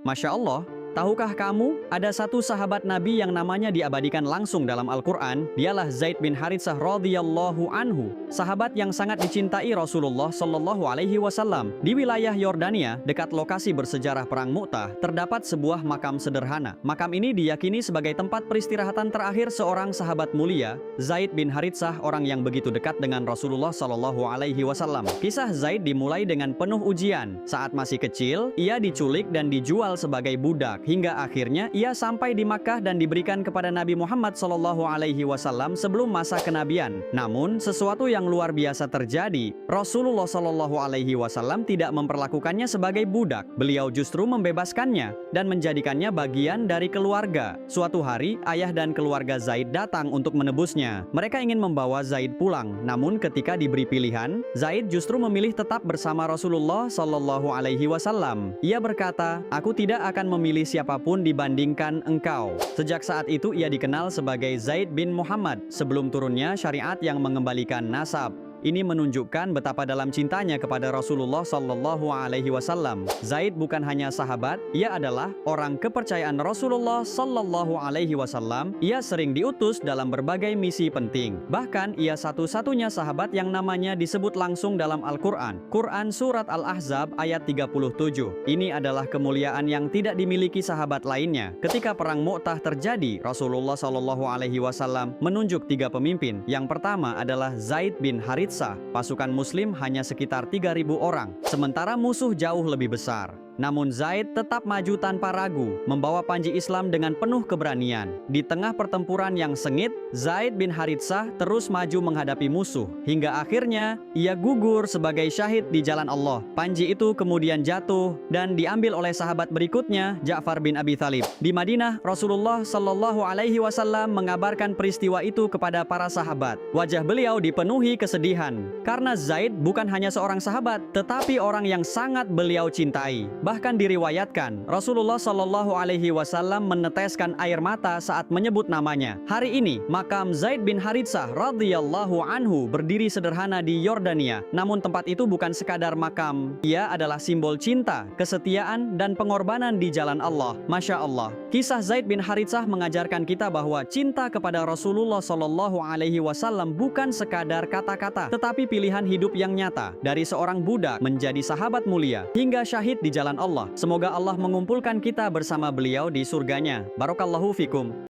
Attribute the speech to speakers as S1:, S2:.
S1: Masya Allah, tahukah kamu, ada satu sahabat Nabi yang namanya diabadikan langsung dalam Al-Quran, dialah Zaid bin Haritsah radhiyallahu anhu, sahabat yang sangat dicintai Rasulullah Shallallahu Alaihi Wasallam. Di wilayah Yordania, dekat lokasi bersejarah Perang Mu'tah, terdapat sebuah makam sederhana. Makam ini diyakini sebagai tempat peristirahatan terakhir seorang sahabat mulia, Zaid bin Haritsah, orang yang begitu dekat dengan Rasulullah Shallallahu Alaihi Wasallam. Kisah Zaid dimulai dengan penuh ujian. Saat masih kecil, ia diculik dan dijual sebagai budak, hingga akhirnya ia sampai di Makkah dan diberikan kepada Nabi Muhammad Shallallahu Alaihi Wasallam sebelum masa kenabian. Namun sesuatu yang luar biasa terjadi. Rasulullah Shallallahu Alaihi Wasallam tidak memperlakukannya sebagai budak. Beliau justru membebaskannya dan menjadikannya bagian dari keluarga. Suatu hari, ayah dan keluarga Zaid datang untuk menebusnya. Mereka ingin membawa Zaid pulang. Namun ketika diberi pilihan, Zaid justru memilih tetap bersama Rasulullah Shallallahu Alaihi Wasallam. Ia berkata, "Aku tidak akan memilih siapapun dibandingkan engkau." Sejak saat itu ia dikenal sebagai Zaid bin Muhammad sebelum turunnya syariat yang mengembalikan nasab. Ini menunjukkan betapa dalam cintanya kepada Rasulullah Shallallahu Alaihi Wasallam. Zaid bukan hanya sahabat, ia adalah orang kepercayaan Rasulullah Shallallahu Alaihi Wasallam. Ia sering diutus dalam berbagai misi penting. Bahkan ia satu-satunya sahabat yang namanya disebut langsung dalam Al-Quran. Quran Surat Al-Ahzab ayat 37. Ini adalah kemuliaan yang tidak dimiliki sahabat lainnya. Ketika Perang Mu'tah terjadi, Rasulullah Shallallahu Alaihi Wasallam menunjuk 3 pemimpin. Yang pertama adalah Zaid bin Haritsah. Pasukan Muslim hanya sekitar 3.000 orang, sementara musuh jauh lebih besar. Namun Zaid tetap maju tanpa ragu, membawa panji Islam dengan penuh keberanian. Di tengah pertempuran yang sengit, Zaid bin Haritsah terus maju menghadapi musuh, hingga akhirnya ia gugur sebagai syahid di jalan Allah. Panji itu kemudian jatuh dan diambil oleh sahabat berikutnya, Ja'far bin Abi Thalib. Di Madinah, Rasulullah Shallallahu Alaihi Wasallam mengabarkan peristiwa itu kepada para sahabat. Wajah beliau dipenuhi kesedihan, karena Zaid bukan hanya seorang sahabat, tetapi orang yang sangat beliau cintai. Bahkan diriwayatkan, Rasulullah Shallallahu Alaihi Wasallam meneteskan air mata saat menyebut namanya. Hari ini, makam Zaid bin Haritsah radhiyallahu anhu berdiri sederhana di Yordania. Namun tempat itu bukan sekadar makam. Ia adalah simbol cinta, kesetiaan, dan pengorbanan di jalan Allah. Masya Allah. Kisah Zaid bin Haritsah mengajarkan kita bahwa cinta kepada Rasulullah Shallallahu Alaihi Wasallam bukan sekadar kata-kata, tetapi pilihan hidup yang nyata. Dari seorang budak menjadi sahabat mulia, hingga syahid di jalan Allah. Semoga Allah mengumpulkan kita bersama beliau di surganya. Barakallahu fikum.